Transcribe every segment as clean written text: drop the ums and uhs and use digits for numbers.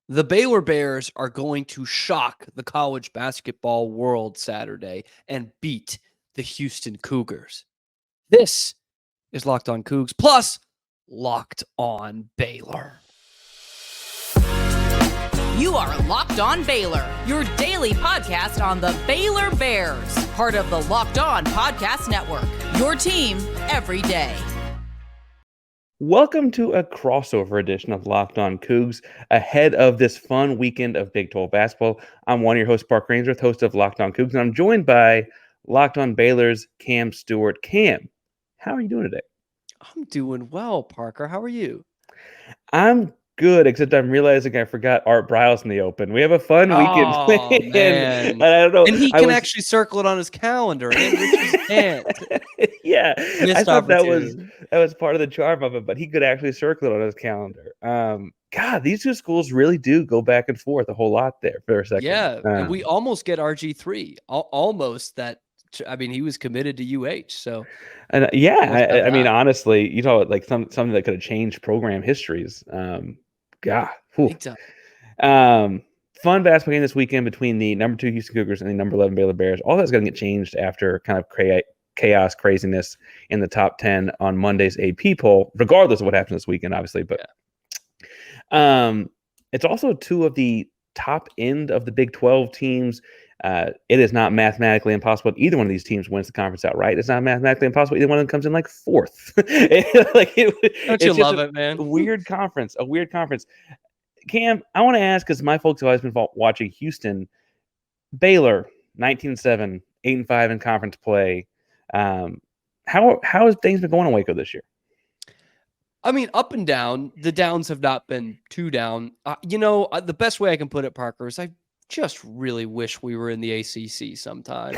The Baylor Bears are going to shock the college basketball world Saturday and beat the Houston Cougars. This is Locked On Cougs plus Locked On Baylor. You are Locked On Baylor, your daily podcast on the Baylor Bears, part of the Locked On Podcast Network, your team every day. Welcome to a crossover edition of Locked On Cougs ahead of this fun weekend of Big 12 basketball. I'm one of your hosts, Park Rainsworth, host of Locked On Cougs, and I'm joined by Locked On Baylor's Cam Stewart. Cam, how are you doing today? I'm doing well, Parker. How are you? I'm good, except I'm realizing I forgot Art Briles in the open. We have a fun weekend planned. Man. And I don't know. And he can actually circle it on his calendar. And Richards can't. Yeah. Missed I thought that was opportunity. part of the charm of it, but he could actually circle it on his calendar. God, these two schools really do go back and forth a whole lot there for a second. Yeah, and we almost get RG3. Almost that. I mean, he was committed to UH. So, and I mean, honestly, you know, like something that could have changed program histories. God, fun basketball game this weekend between the number 2 Houston Cougars and the number 11 Baylor Bears. All that's going to get changed after kind of chaos, craziness in the top 10 on Monday's AP poll, regardless of what happens this weekend, obviously. But it's also two of the top end of the Big 12 teams. It is not mathematically impossible if either one of these teams wins the conference outright. It's not mathematically impossible either one of them comes in like fourth. Don't you love it, man? A weird conference. Cam, I want to ask, because my folks have always been watching Houston, Baylor, 19-7, 8-5 in conference play. How has things been going in Waco this year? I mean, up and down. The downs have not been too down. The best way I can put it, Parker, is I just really wish we were in the ACC sometimes.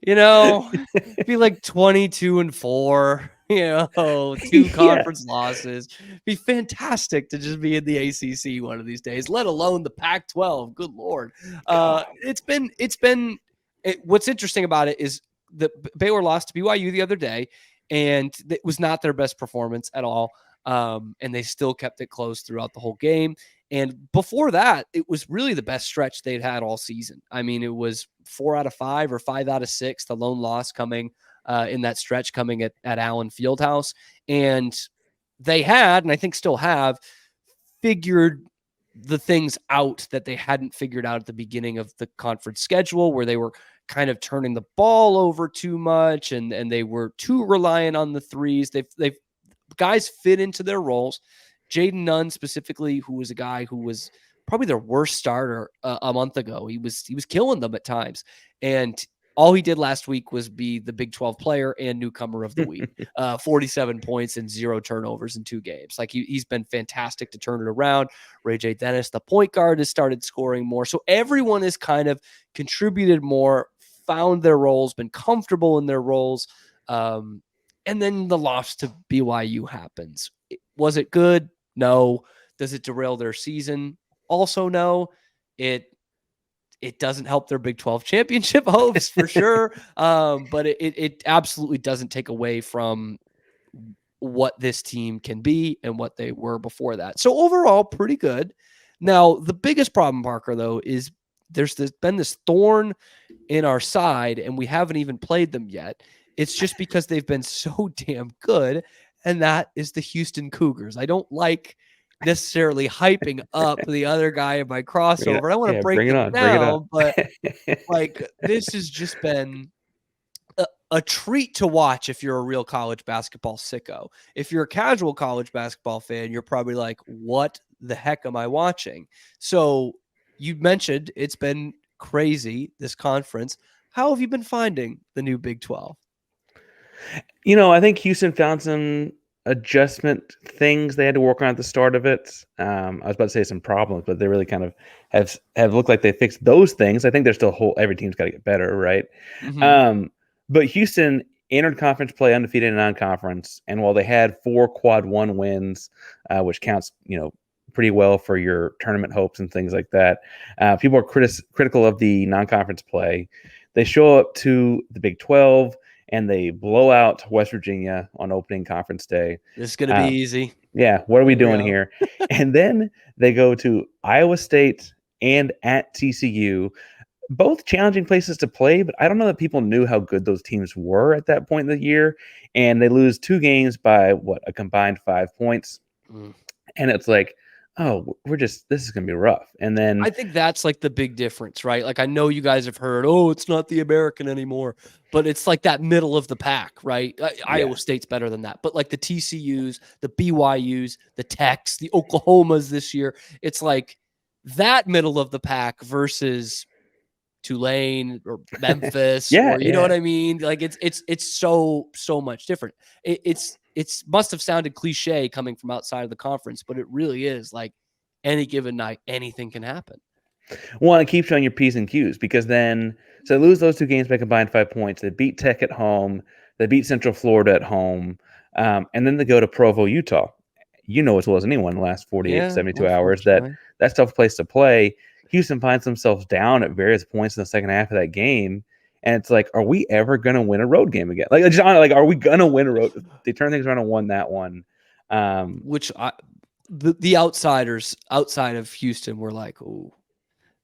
Be like 22-4. 2 conference losses. Be fantastic to just be in the ACC one of these days, let alone the Pac-12. Good Lord. What's interesting about it is that Baylor lost to BYU the other day, and it was not their best performance at all. And they still kept it close throughout the whole game. And before that, it was really the best stretch they'd had all season. I mean, it was 4 out of 5 or 5 out of 6, the lone loss coming in that stretch coming at Allen Fieldhouse. And they had, and I think still have, figured the things out that they hadn't figured out at the beginning of the conference schedule, where they were kind of turning the ball over too much and they were too reliant on the threes. They've guys fit into their roles. Jaden Nunn specifically, who was a guy who was probably their worst starter a month ago. He was killing them at times. And all he did last week was be the Big 12 player and newcomer of the week. 47 points and 0 turnovers in 2 games. Like he's been fantastic to turn it around. Ray J. Dennis, the point guard, has started scoring more. So everyone has kind of contributed more, found their roles, been comfortable in their roles. And then the loss to BYU happens. Was it good? No. Does it derail their season? Also, no. It doesn't help their Big 12 championship hopes for sure. But it absolutely doesn't take away from what this team can be and what they were before that. So overall, pretty good. Now, the biggest problem, Parker, though, is there's been this thorn in our side, and we haven't even played them yet. It's just because they've been so damn good, and that is the Houston Cougars. I don't like necessarily hyping up the other guy in my crossover. I want to break it down, but like this has just been a treat to watch if you're a real college basketball sicko. If you're a casual college basketball fan, you're probably like, what the heck am I watching? So you mentioned it's been crazy, this conference. How have you been finding the new Big 12? I think Houston found some adjustment things they had to work on at the start of it. I was about to say some problems, but they really kind of have looked like they fixed those things. I think they're still every team's got to get better, right? Mm-hmm. But Houston entered conference play undefeated in non-conference, and while they had 4 quad 1 wins, which counts, pretty well for your tournament hopes and things like that, people are critical of the non-conference play. They show up to the Big 12 and they blow out West Virginia on opening conference day. This is going to be easy. Yeah, what are we doing Yeah. here? And then they go to Iowa State and at TCU, both challenging places to play, but I don't know that people knew how good those teams were at that point in the year. And they lose 2 games by a combined 5 points. Mm. And it's like, oh, this is going to be rough. And then I think that's like the big difference, right? Like, I know you guys have heard, oh, it's not the American anymore, but it's like that middle of the pack, right? Iowa State's better than that, but like the TCUs, the BYUs, the Techs, the Oklahomas this year, it's like that middle of the pack versus Tulane or Memphis, or you know what I mean? Like it's so much different. It's must have sounded cliche coming from outside of the conference, but it really is. Like, any given night, anything can happen. Well, it keeps showing your P's and Q's, because then, so they lose those 2 games by combined 5 points. They beat Tech at home. They beat Central Florida at home. And then they go to Provo, Utah. You know as well as anyone in the last 48, 72 hours that's a tough place to play. Houston finds themselves down at various points in the second half of that game. And it's like, are we ever going to win a road game again? Like, John, are we going to win a road? They turn things around and won that one. The outsiders outside of Houston were like, oh,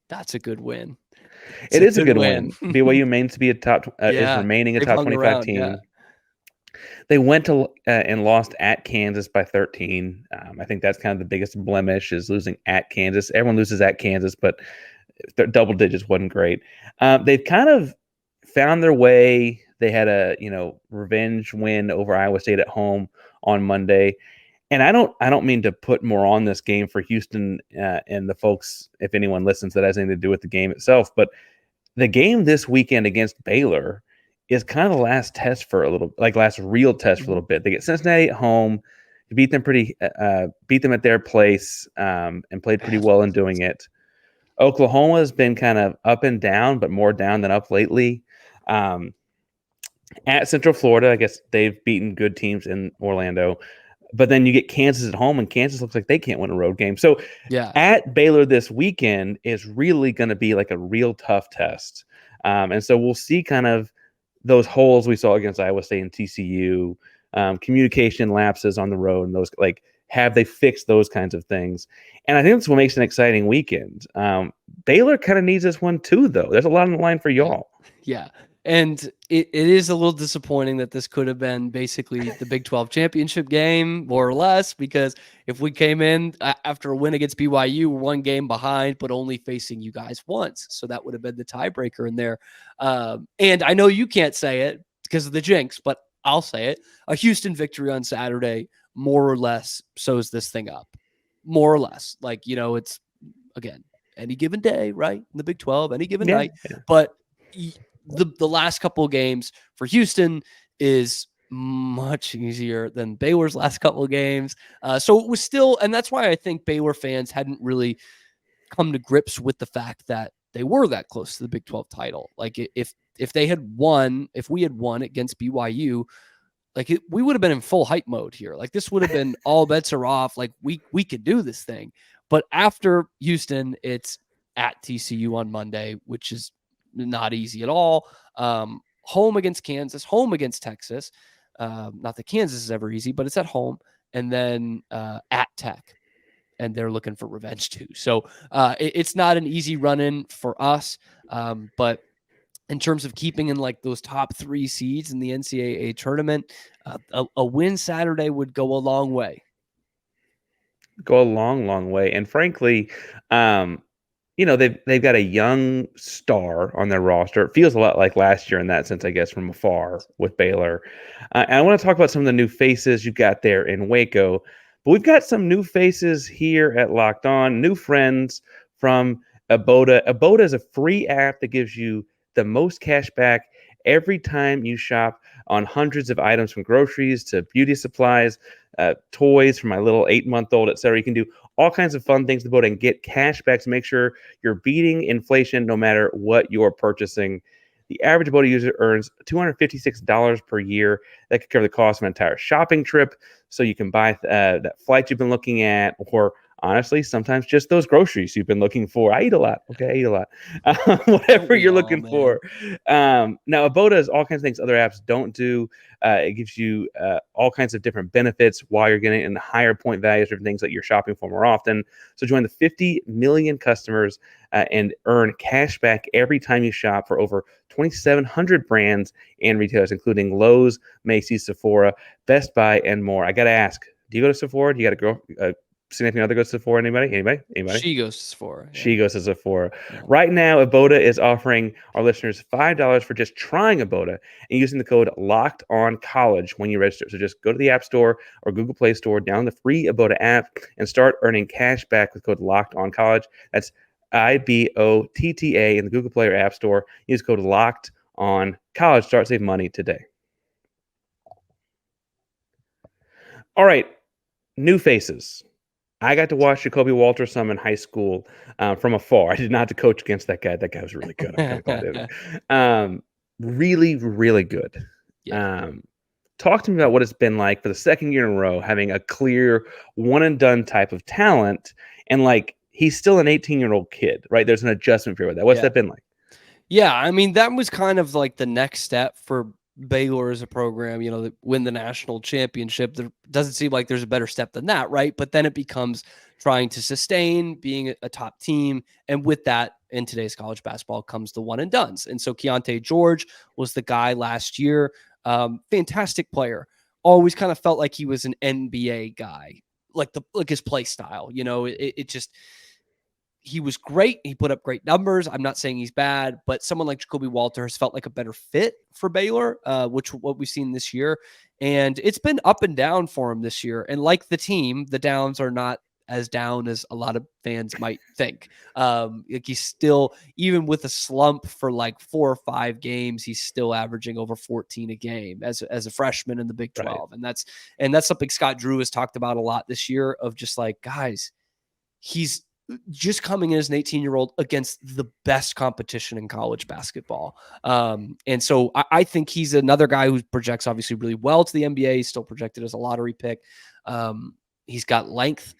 that's a good win. It is a good win. BYU remains to be is remaining a top 25 team. Yeah. They went to and lost at Kansas by 13. I think that's kind of the biggest blemish, is losing at Kansas. Everyone loses at Kansas, but double digits wasn't great. They've kind of found their way. They had a revenge win over Iowa State at home on Monday. And I don't mean to put more on this game for Houston and the folks, if anyone listens, that has anything to do with the game itself. But the game this weekend against Baylor is kind of the last real test for a little bit. They get Cincinnati at home, beat them at their place, and played pretty well in doing it. Oklahoma has been kind of up and down, but more down than up lately. At Central Florida, I guess they've beaten good teams in Orlando. But then you get Kansas at home, and Kansas looks like they can't win a road game. So at Baylor this weekend is really going to be like a real tough test. And so we'll see kind of those holes we saw against Iowa State and TCU, communication lapses on the road, and those, like, have they fixed those kinds of things? And I think that's what makes an exciting weekend. Baylor kind of needs this one too, though. There's a lot on the line for y'all. Yeah. And it is a little disappointing that this could have been basically the Big 12 championship game, more or less, because if we came in after a win against BYU, we're 1 game behind, but only facing you guys once. So that would have been the tiebreaker in there. And I know you can't say it because of the jinx, but I'll say it. A Houston victory on Saturday more or less sews this thing up. More or less. Like, it's, again, any given day, right? In the Big 12, any given night. Yeah. But the last couple of games for Houston is much easier than Baylor's last couple of games. So it was still, and that's why I think Baylor fans hadn't really come to grips with the fact that they were that close to the Big 12 title. Like, if we had won against BYU, we would have been in full hype mode here. Like, this would have been all bets are off. Like, we could do this thing. But after Houston, it's at TCU on Monday, which is not easy at all. Home against Kansas, home against Texas. Not that Kansas is ever easy, but it's at home. And then at Tech. And they're looking for revenge too. So it's not an easy run-in for us. But in terms of keeping in like those top 3 seeds in the NCAA tournament, a win Saturday would go a long way. Go a long, long way. And frankly, they've got a young star on their roster. It feels a lot like last year in that sense, I guess, from afar with Baylor. And I want to talk about some of the new faces you got there in Waco. But we've got some new faces here at Locked On, new friends from Ibotta. Ibotta is a free app that gives you the most cash back every time you shop on hundreds of items, from groceries to beauty supplies, toys for my little 8-month-old, etc. You can do all kinds of fun things to Ibotta and get cash back to make sure you're beating inflation no matter what you're purchasing. The average Ibotta user earns $256 per year. That could cover the cost of an entire shopping trip. So you can buy that flight you've been looking at, or honestly, sometimes just those groceries you've been looking for. I eat a lot. Okay, I eat a lot. Whatever you're looking for. Now, Ibotta is all kinds of things other apps don't do. It gives you all kinds of different benefits while you're getting in higher point values for things that you're shopping for more often. So join the 50 million customers and earn cash back every time you shop for over 2,700 brands and retailers, including Lowe's, Macy's, Sephora, Best Buy, and more. I got to ask, do you go to Sephora? Do you got a girl, significant other goes to Sephora? Anybody? She goes to Sephora. Yeah. She goes to Sephora. Yeah. Right now, Ibotta is offering our listeners $5 for just trying Ibotta and using the code LOCKEDONCOLLEGE when you register. So just go to the App Store or Google Play Store, download the free Ibotta app, and start earning cash back with code LOCKEDONCOLLEGE. That's IBOTTA in the Google Play or App Store. Use code LOCKEDONCOLLEGE. Start saving money today. All right, new faces. I got to watch Jacoby Walter some in high school from afar. I did not have to coach against that guy. That guy was really good. I'm kind of glad I didn't. Really, really good. Yeah. Talk to me about what it's been like for the second year in a row, having a clear one and done type of talent. And like, he's still an 18-year-old kid, right? There's an adjustment period with that. What's that been like? Yeah, I mean, that was kind of like the next step for Baylor as a program, that win the national championship. There doesn't seem like there's a better step than that, right? But then it becomes trying to sustain being a top team. And with that, in today's college basketball comes the one and dones. And so Keontae George was the guy last year. Fantastic player. Always kind of felt like he was an NBA guy, like his play style. It just, he was great. He put up great numbers. I'm not saying he's bad, but someone like Jacoby Walter has felt like a better fit for Baylor, which what we've seen this year. And it's been up and down for him this year. And like the team, the downs are not as down as a lot of fans might think. Like he's still, even with a slump for like 4 or 5 games, he's still averaging over 14 a game as a freshman in the Big 12. Right. And that's something Scott Drew has talked about a lot this year, of just like, guys, he's just coming in as an 18-year-old against the best competition in college basketball. And so I think he's another guy who projects obviously really well to the NBA. He's still projected as a lottery pick. He's got length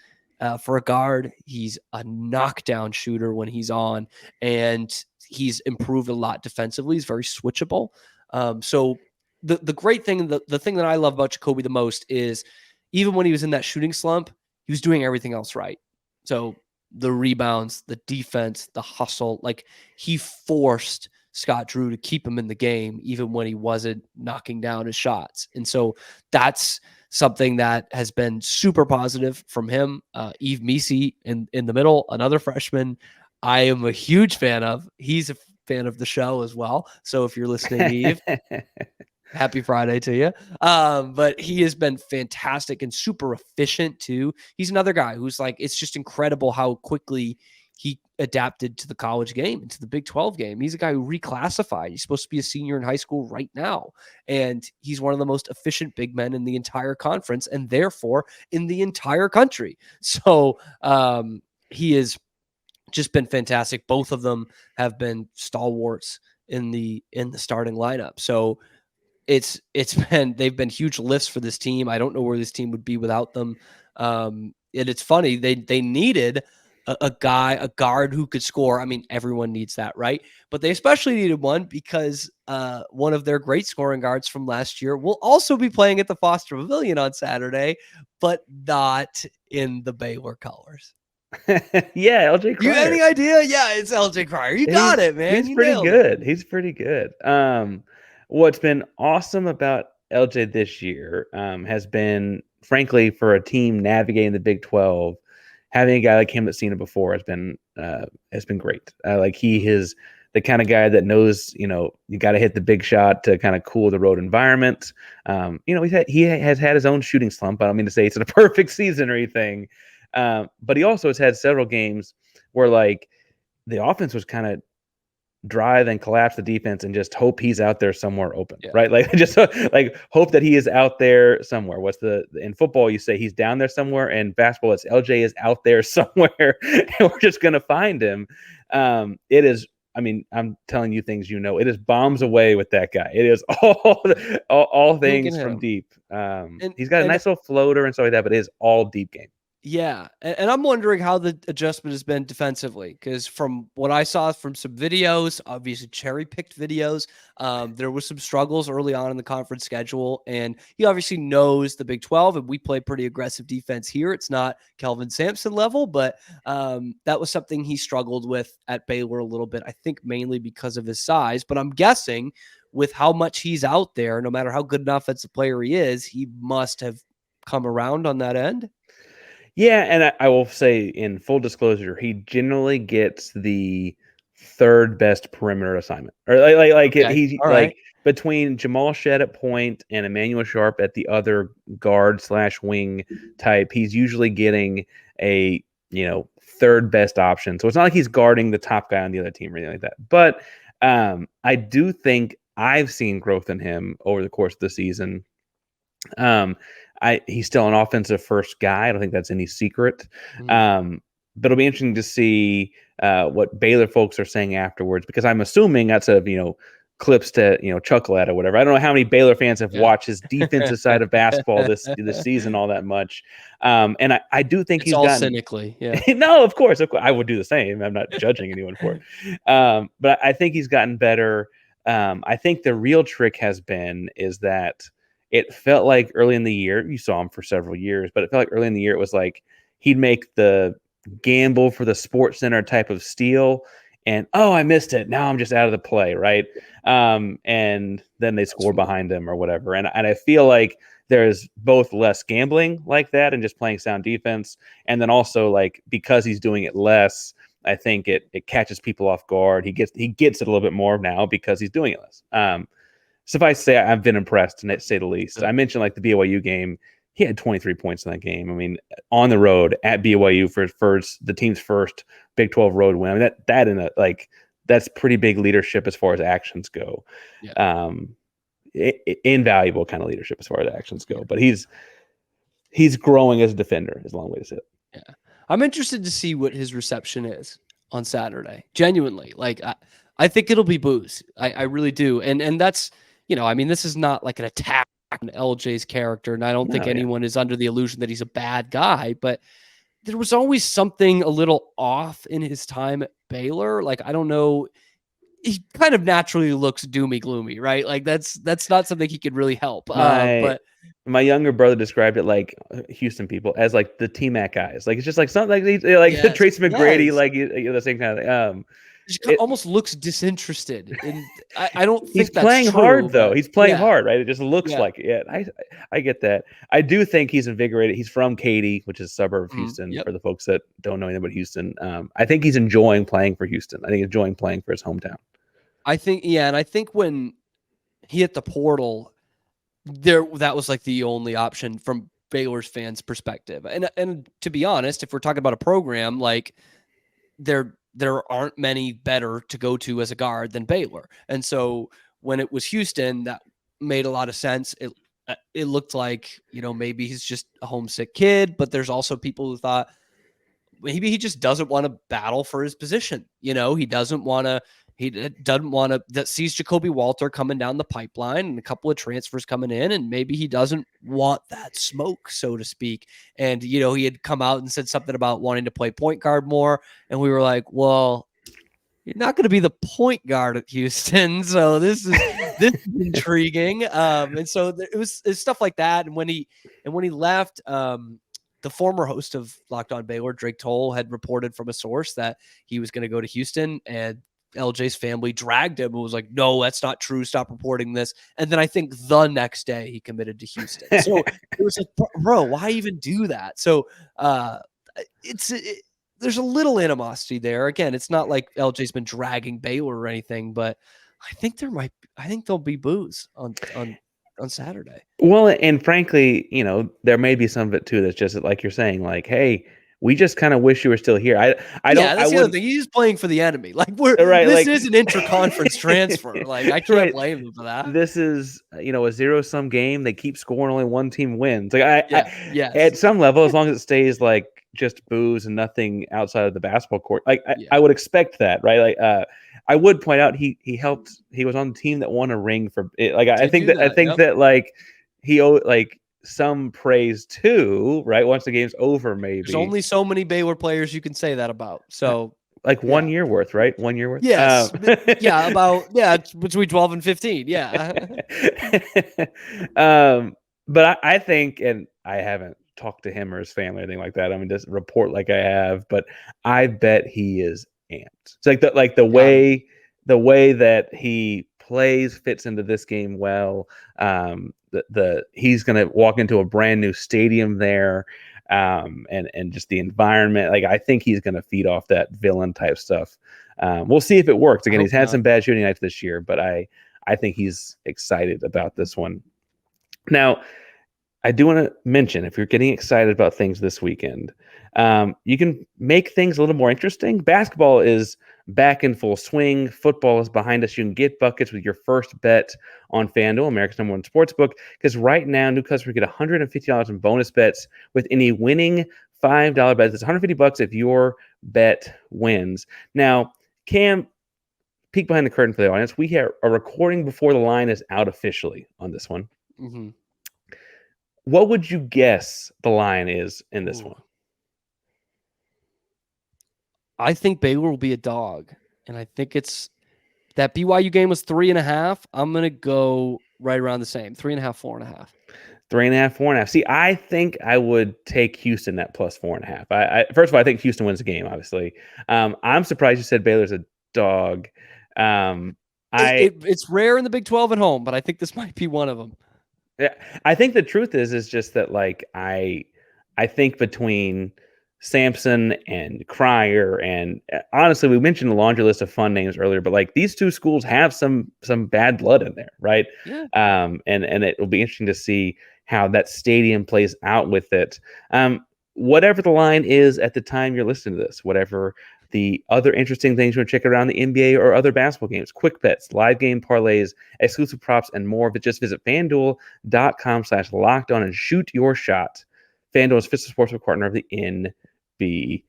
for a guard. He's a knockdown shooter when he's on, and he's improved a lot defensively. He's very switchable. So the great thing, the thing that I love about Jacoby the most is even when he was in that shooting slump, he was doing everything else right. So the rebounds, the defense, the hustle, like he forced Scott Drew to keep him in the game, even when he wasn't knocking down his shots. And so that's something that has been super positive from him. Yves Missi in the middle, another freshman I am a huge fan of. He's a fan of the show as well. So if you're listening, Yves, happy Friday to you. But he has been fantastic and super efficient too. He's another guy who's like, it's just incredible how quickly he adapted to the college game and to the Big 12 game. He's a guy who reclassified. He's supposed to be a senior in high school right now. And he's one of the most efficient big men in the entire conference and therefore in the entire country. So he has just been fantastic. Both of them have been stalwarts in the starting lineup. So they've been huge lifts for this team. I don't know where this team would be without them. And it's funny, they needed a guard who could score. I mean, everyone needs that, right? But they especially needed one because one of their great scoring guards from last year will also be playing at the Foster Pavilion on Saturday, but not in the Baylor colors. Yeah, LJ Cryer. You have any idea? Yeah, it's LJ Cryer. You got it, man. He's pretty good. He's pretty good. What's been awesome about LJ this year has been, frankly, for a team navigating the Big 12, having a guy like him that's seen it before has been great. Like he is the kind of guy that knows, you got to hit the big shot to kind of cool the road environment. He has had his own shooting slump. I don't mean to say it's a perfect season or anything, but he also has had several games where like the offense was kind of drive and collapse the defense and just hope he's out there somewhere open, right? Like just like hope that he is out there somewhere. In football, you say he's down there somewhere, and basketball, it's LJ is out there somewhere and we're just going to find him. It is, I mean, I'm telling you things, it is bombs away with that guy. It is all things from deep. He's got a nice little floater and stuff like that, but it is all deep game. Yeah, and I'm wondering how the adjustment has been defensively, because from what I saw from some videos, obviously cherry-picked videos, there was some struggles early on in the conference schedule, and he obviously knows the Big 12, and we play pretty aggressive defense here. It's not Kelvin Sampson level, but that was something he struggled with at Baylor a little bit, I think mainly because of his size, but I'm guessing with how much he's out there, no matter how good an offensive player he is, he must have come around on that end. Yeah, and I will say in full disclosure, he generally gets the third best perimeter assignment, or Okay. he All right. like between Jamal Shed at point and Emmanuel Sharp at the other guard / wing type. He's usually getting a third best option. So it's not like he's guarding the top guy on the other team or anything like that. But I do think I've seen growth in him over the course of the season. He's still an offensive first guy. I don't think that's any secret. But it'll be interesting to see what Baylor folks are saying afterwards, because I'm assuming that's clips to chuckle at or whatever. I don't know how many Baylor fans have watched his defensive side of basketball this season all that much. And I do think he's all gotten cynically. Yeah. No, of course I would do the same. I'm not judging anyone for it. But I think he's gotten better. I think the real trick is that it felt like early in the year, you saw him for several years, but it felt like early in the year, it was like he'd make the gamble for the Sports Center type of steal, and I missed it. Now I'm just out of the play, right? And then they score behind him or whatever. And I feel like there's both less gambling like that and just playing sound defense, and then also like because he's doing it less, I think it catches people off guard. He gets it a little bit more now because he's doing it less. Suffice to say, I've been impressed, to say the least. I mentioned like the BYU game. He had 23 points in that game. I mean, on the road at BYU for the team's first Big 12 road win. I mean, that's pretty big leadership as far as actions go. Yeah. Invaluable kind of leadership as far as actions go. But he's growing as a defender, is a long way to say it. Yeah. I'm interested to see what his reception is on Saturday. Genuinely. Like, I think it'll be boos. I really do. And that's, I mean, this is not like an attack on LJ's character, and I don't think anyone is under the illusion that he's a bad guy, but there was always something a little off in his time at Baylor. Like, I don't know. He kind of naturally looks doomy gloomy, right? Like that's not something he could really help. But my younger brother described it like Houston people as like the T-Mac guys. Like it's just like something like yes, Tracy McGrady, yes. Like the same kind of it almost looks disinterested. And I don't think he's that's playing true, hard though. He's playing hard, right? It just looks like it. I get that. I do think he's invigorated. He's from Katy, which is a suburb of Houston. For the folks that don't know anything about Houston, I think he's enjoying playing for Houston. I think he's enjoying playing for his hometown. I think, and I think when he hit the portal, that was like the only option from Baylor's fans' perspective. And to be honest, if we're talking about a program, like there aren't many better to go to as a guard than Baylor. And so when it was Houston, that made a lot of sense. It looked like, maybe he's just a homesick kid, but there's also people who thought maybe he just doesn't want to battle for his position. He doesn't want to. He doesn't want to, that sees Jacoby Walter coming down the pipeline and a couple of transfers coming in, and maybe he doesn't want that smoke, so to speak. And, he had come out and said something about wanting to play point guard more. And we were like, well, you're not going to be the point guard at Houston. So this is intriguing. And so it was stuff like that. And when he left, the former host of Locked On Baylor, Drake Toll, had reported from a source that he was going to go to Houston, and LJ's family dragged him and was like, no, that's not true. Stop reporting this. And then I think the next day he committed to Houston. So it was like, bro, why even do that? So there's a little animosity there. Again, it's not like LJ's been dragging Baylor or anything, but I think there'll be boos on Saturday. Well, and frankly, there may be some of it too that's just like you're saying, like, hey, we just kind of wish you were still here. I don't. Yeah, that's the other thing. He's playing for the enemy. Like this is an interconference transfer. Like I can't blame him for that. This is a 0-sum game. They keep scoring. Only one team wins. Like at some level, as long as it stays like just booze and nothing outside of the basketball court, like I would expect that, right? Like I would point out he helped. He was on the team that won a ring for it. Like I think that like he like some praise too, right? Once the game's over, maybe. There's only so many Baylor players you can say that about. So like 1 year worth, right? 1 year worth. Yes. It's between 12 and 15. Yeah. But I think, and I haven't talked to him or his family or anything like that. I mean, just report like I have, but I bet he is amped. It's like the way that he plays fits into this game well. He's gonna walk into a brand new stadium there. And just the environment, like I think he's going to feed off that villain type stuff. We'll see if it works. Again, he's had some bad shooting nights this year, but I think he's excited about this one. Now, I do want to mention, if you're getting excited about things this weekend, you can make things a little more interesting. Basketball is back in full swing. Football is behind us. You can get buckets with your first bet on FanDuel, America's #1 sportsbook, because right now new customers get $150 in bonus bets with any winning $5 bet. It's $150 if your bet wins. Now, Cam, peek behind the curtain for the audience. We have a recording before the line is out officially on this one. Mm-hmm. What would you guess the line is in this one? I think Baylor will be a dog, and I think it's that BYU game was 3.5. I'm gonna go right around the same, 3.5, 4.5. 3.5, 4.5. See, I think I would take Houston at plus 4.5. First of all, I think Houston wins the game. Obviously, I'm surprised you said Baylor's a dog. It's rare in the Big 12 at home, but I think this might be one of them. Yeah, I think the truth is just that, like, I think between Sampson and Cryer, and honestly, we mentioned a laundry list of fun names earlier, but like these two schools have some bad blood in there, right? Yeah. And it will be interesting to see how that stadium plays out with it. Whatever the line is at the time you're listening to this, whatever the other interesting things you want to check around the NBA or other basketball games, quick bets, live game parlays, exclusive props, and more. But just visit FanDuel.com/lockedon and shoot your shot. FanDuel is official sportsbook partner of the NBA.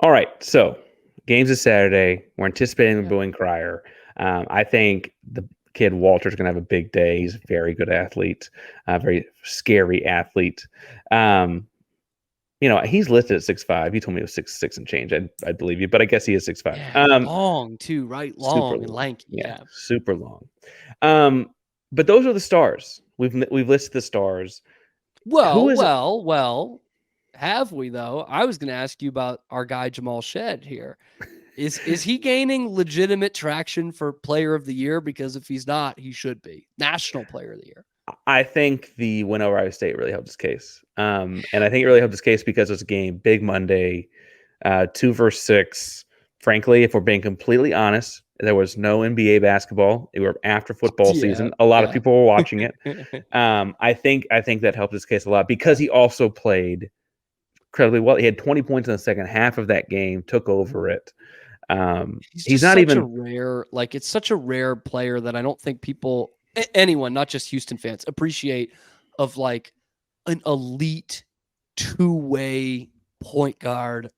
All right, so games is Saturday. We're anticipating booing Cryer. I think the kid Walter's going to have a big day. He's a very good athlete, very scary athlete. He's listed at 6'5". He told me it was 6'6" and change. I'd believe you, but I guess he is 6'5". Yeah, long too, right? Long and lanky. Yeah, super long. But those are the stars. We've listed the stars. Well. Have we though? I was going to ask you about our guy Jamal Shead here. Is he gaining legitimate traction for Player of the Year? Because if he's not, he should be National Player of the Year. I think the win over Iowa State really helped his case. And I think it really helped his case because it was a game, big Monday, 2 versus 6. Frankly, if we're being completely honest, there was no NBA basketball. We were after football season. A lot of people were watching it. I think that helped his case a lot because he also played incredibly well. He had 20 points in the second half of that game, took over it. He's not even rare. Like, it's such a rare player that I don't think people, anyone, not just Houston fans, appreciate of like an elite two-way point guard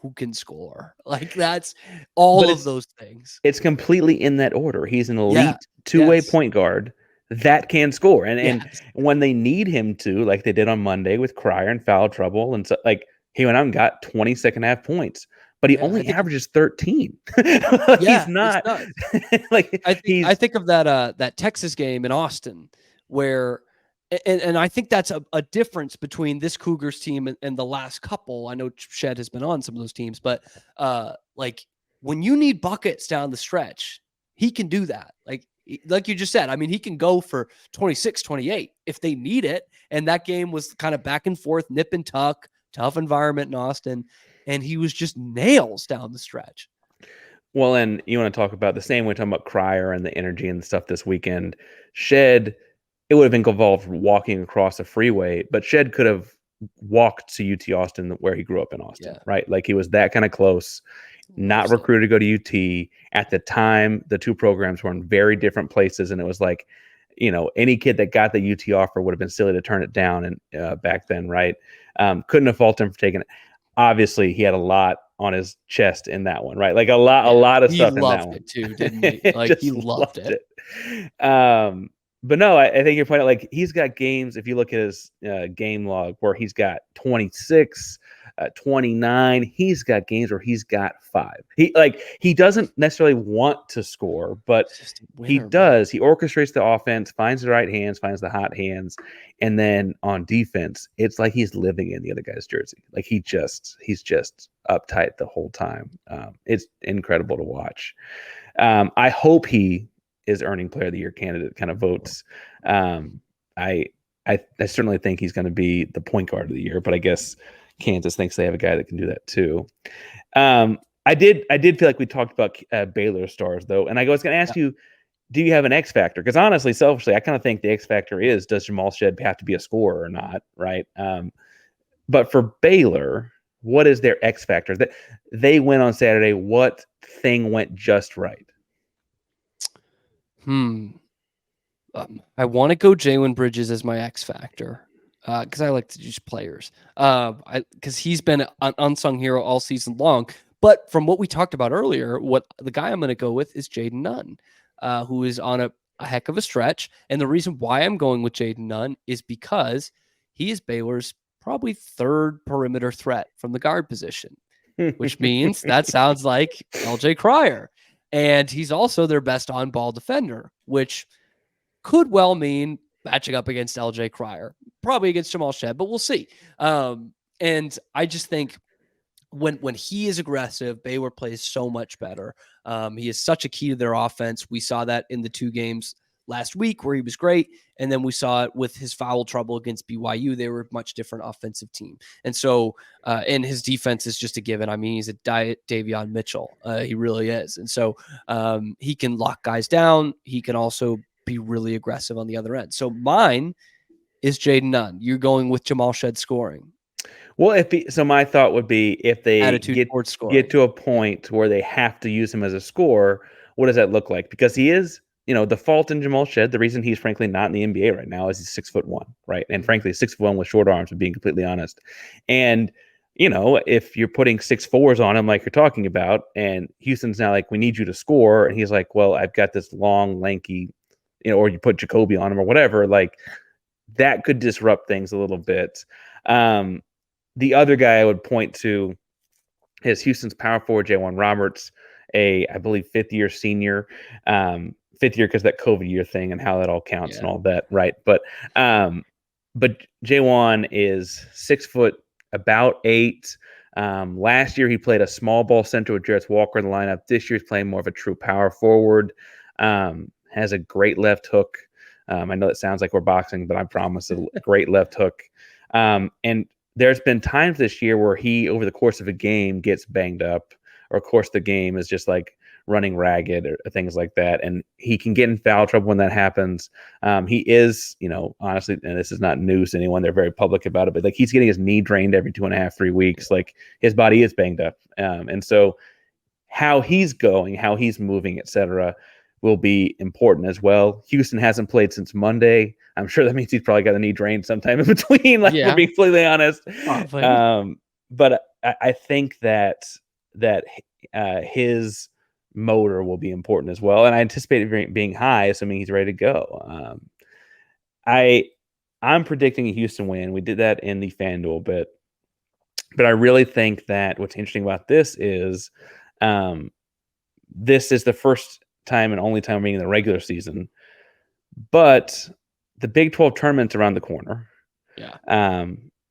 who can score. Like, that's all of those things. It's completely in that order. He's an elite two-way point guard that can score. And when they need him to, like they did on Monday with Cryer and foul trouble, and so like he went out and got 20 second half points. But he only averages 13. He's not like I think of that Texas game in Austin where and I think that's a difference between this Cougars team and the last couple. I know Shed has been on some of those teams, but like when you need buckets down the stretch, he can do that. Like you just said, I mean, he can go for 26, 28 if they need it. And that game was kind of back and forth, nip and tuck, tough environment in Austin. And he was just nails down the stretch. Well, and you want to talk about the same way talking about Cryer and the energy and the stuff this weekend. Shed, it would have involved walking across a freeway, but Shed could have walked to UT Austin where he grew up in Austin, right? Like he was that kind of close, not recruited to go to UT. At the time, the two programs were in very different places, and it was like, any kid that got the UT offer would have been silly to turn it down and back then, right? Couldn't have faulted him for taking it. obviously he had a lot on his chest in that one, right? Like a lot of He stuff in that loved one. it too, didn't he? Like Just he loved it. But no, I think you're pointing out, like, he's got games, if you look at his game log, where he's got 26, 29. He's got games where he's got 5. He doesn't necessarily want to score, but He's just a he winner, man. does. He orchestrates the offense, finds the right hands, finds the hot hands, and then on defense, it's like he's living in the other guy's jersey. Like he's just uptight the whole time. It's incredible to watch. I hope he is earning player of the year candidate kind of votes. I certainly think he's going to be the point guard of the year, but I guess Kansas thinks they have a guy that can do that too. I did feel like we talked about Baylor stars though, and I was going to ask you, do you have an X factor? Because honestly, selfishly, I kind of think the X factor is, does Jamal Shed have to be a scorer or not, right? But for Baylor, what is their X factor? That they win on Saturday. What thing went just right? I want to go Jalen Bridges as my X factor because I like to use players. Because he's been an unsung hero all season long. But from what we talked about earlier, what the guy I'm going to go with is Jaden Nunn, who is on a heck of a stretch. And the reason why I'm going with Jaden Nunn is because he is Baylor's probably third perimeter threat from the guard position, which means that sounds like LJ Cryer. And he's also their best on-ball defender, which could well mean matching up against LJ Cryer, probably against Jamal Shed, but we'll see. And I just think when he is aggressive, Baylor plays so much better. He is such a key to their offense. We saw that in the 2 games last week where he was great. And then we saw it with his foul trouble against BYU. They were a much different offensive team. And so, and his defense is just a given. I mean, he's a diet Davion Mitchell. He really is. And so he can lock guys down. He can also be really aggressive on the other end. So mine is Jaden Nunn. You're going with Jamal Shed scoring. Well, so my thought would be, if they get to a point where they have to use him as a scorer, what does that look like? Because he is, the fault in Jamal Shed, the reason he's frankly not in the NBA right now is he's 6'1", right? And frankly, 6'1" with short arms, being completely honest. And, if you're putting 6'4s on him, like you're talking about, and Houston's now like, we need you to score. And he's like, well, I've got this long, lanky, or you put Jacoby on him or whatever, like that could disrupt things a little bit. The other guy I would point to is Houston's power forward, J1 Roberts, I believe, 5th-year senior. 5th year because that COVID year thing and how that all counts and all that, right? But J1 is 6 foot, about 8. Last year he played a small ball center with Jarrett Walker in the lineup. This year he's playing more of a true power forward. Has a great left hook. I know it sounds like we're boxing, but I promise, a great left hook. And there's been times this year where he, over the course of a game, gets banged up, or of course the game is just like running ragged or things like that. And he can get in foul trouble when that happens. He is, honestly, and this is not news to anyone, they're very public about it, but like he's getting his knee drained every 2.5, 3 weeks. Like his body is banged up. And so how he's going, how he's moving, etc., will be important as well. Houston hasn't played since Monday. I'm sure that means he's probably got a knee drained sometime in between, like we're being completely honest. But I think that his motor will be important as well. And I anticipate it being high, assuming he's ready to go. I'm predicting a Houston win. We did that in the FanDuel bit. But I really think that what's interesting about this is the first time and only time being in the regular season, but the Big 12 tournament's around the corner.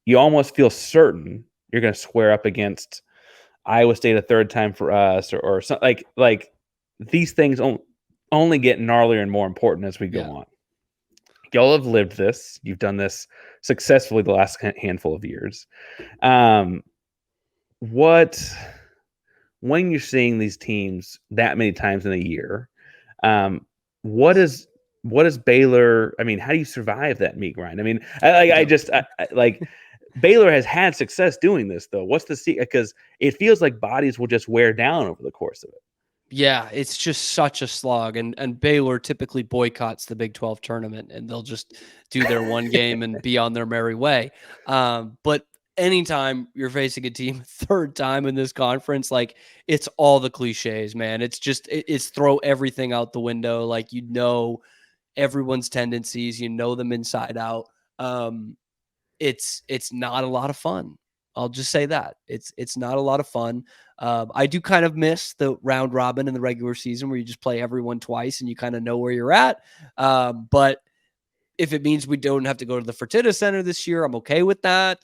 You almost feel certain you're going to square up against Iowa State a third time for us, or something like these things only get gnarlier and more important as we go on. Y'all have lived this. You've done this successfully the last handful of years. When you're seeing these teams that many times in a year, what is Baylor? I mean, how do you survive that meat grind? I mean, I Baylor has had success doing this, though. What's the secret? Because it feels like bodies will just wear down over the course of it. Yeah, it's just such a slog. And Baylor typically boycotts the Big 12 tournament, and they'll just do their one game and be on their merry way. But anytime you're facing a team third time in this conference, like it's all the cliches, man. It's just it's throw everything out the window. Like everyone's tendencies, them inside out. It's not a lot of fun. I'll just say that it's not a lot of fun. I do kind of miss the round robin in the regular season where you just play everyone twice and you kind of know where you're at. But if it means we don't have to go to the Fertitta Center this year, I'm okay with that.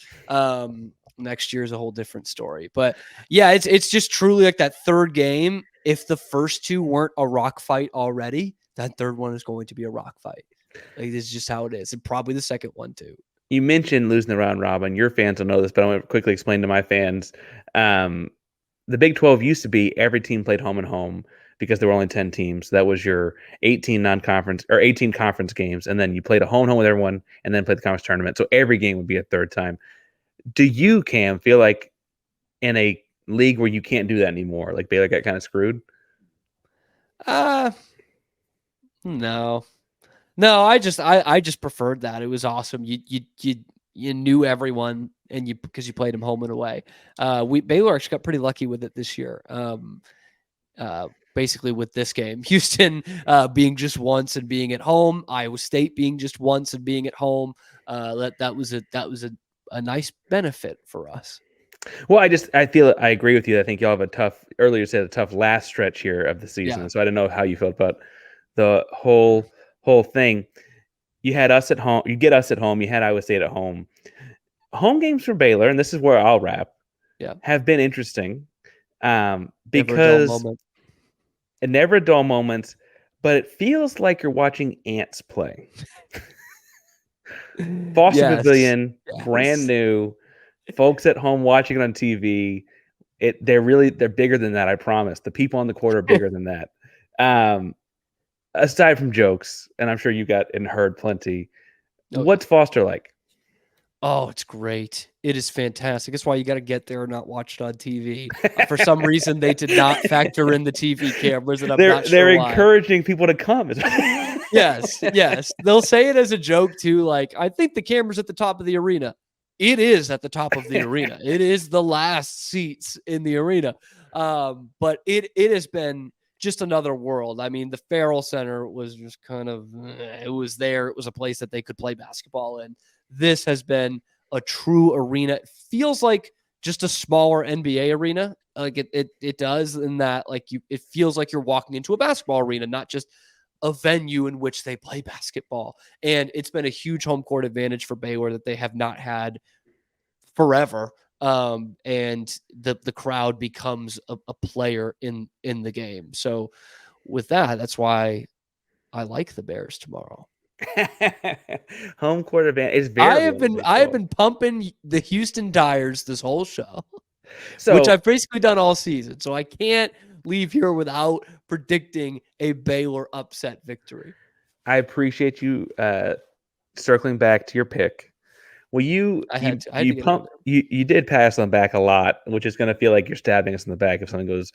Next year is a whole different story. But yeah, it's just truly like that third game. If the first two weren't a rock fight already, that third one is going to be a rock fight. Like, this is just how it is. And probably the second one too. You mentioned losing the round robin. Your fans will know this, but I want to quickly explain to my fans. The Big 12 used to be every team played home and home because there were only 10 teams. That was your 18 non-conference or 18 conference games. And then you played a home with everyone and then played the conference tournament. So every game would be a third time. Do you, Cam, feel like in a league where you can't do that anymore, like Baylor got kind of screwed? No, I just preferred that. It was awesome. You knew everyone and because you played them home and away. Baylor actually got pretty lucky with it this year. Basically with this game, Houston being just once and being at home, Iowa State being just once and being at home. That was a nice benefit for us. Well, I agree with you. I think y'all have earlier said a tough last stretch here of the season. Yeah. So I don't know how you felt about the whole thing. You had us at home. You get us at home. You had Iowa State at home. Home games for Baylor, and this is where I'll wrap. Yeah, have been interesting because never dull moments, but it feels like you're watching ants play. Foster Pavilion, brand new. Folks at home watching it on TV. They're bigger than that. I promise. The people on the court are bigger than that. Aside from jokes, and I'm sure you got and heard plenty. Okay. What's Foster like? Oh, it's great. It is fantastic. That's why you got to get there and not watch it on TV. For some reason, they did not factor in the TV cameras, and they're encouraging people to come. Yes. They'll say it as a joke too. Like, I think the camera's at the top of the arena. It is at the top of the arena. It is the last seats in the arena. But it has been just another world. I mean, the Farrell Center was just kind of, it was there. It was a place that they could play basketball in. This has been a true arena. It feels like just a smaller NBA arena. Like it does in that, like it feels like you're walking into a basketball arena, not just a venue in which they play basketball. And it's been a huge home court advantage for Baylor that they have not had forever. And the crowd becomes a player in the game. So with that's why I like the Bears tomorrow. Home court advantage is very. I have been pumping the Houston tires this whole show, which I've basically done all season. So I can't leave here without predicting a Baylor upset victory. I appreciate you circling back to your pick. Well, you did pass on back a lot, which is going to feel like you're stabbing us in the back if something goes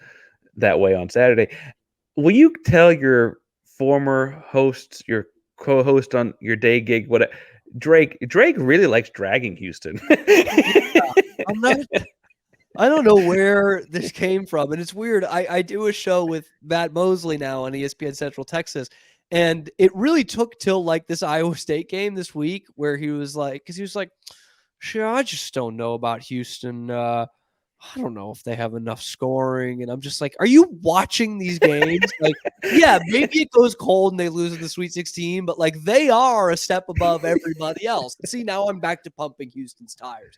that way on Saturday. Will you tell your former hosts, your co-host on your day gig, Drake really likes dragging Houston? I don't know where this came from, and it's weird. I do a show with Matt Mosley now on ESPN Central Texas, and it really took till like this Iowa State game this week where he was like, sure, I just don't know about Houston. I don't know if they have enough scoring. And I'm just like, are you watching these games? Like, yeah, maybe it goes cold and they lose in the Sweet 16, but like they are a step above everybody else. See, now I'm back to pumping Houston's tires.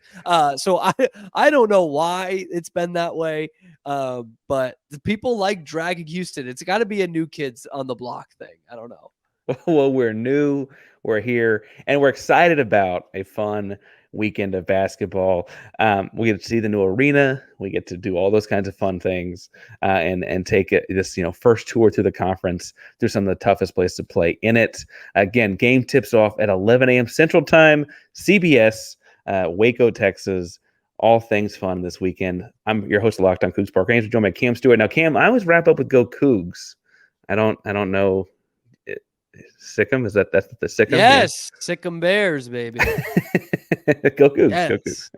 So I don't know why it's been that way. But the people like dragging Houston. It's got to be a new kids on the block thing. I don't know. Well, we're new, we're here, and we're excited about a fun weekend of basketball. We get to see the new arena. We get to do all those kinds of fun things and take this first tour through the conference through some of the toughest places to play in it. Again, game tips off at 11 a.m. Central Time, CBS, Waco, Texas. All things fun this weekend. I'm your host of Locked On Cougs, Parker Haynes, joined by Cam Stewart. Now, Cam, I always wrap up with Go Cougs. I don't know. Sick'em? That's the Sick'em? Yes, Sick'em Bears, baby. Go Cougs. Yes. Go Cougs.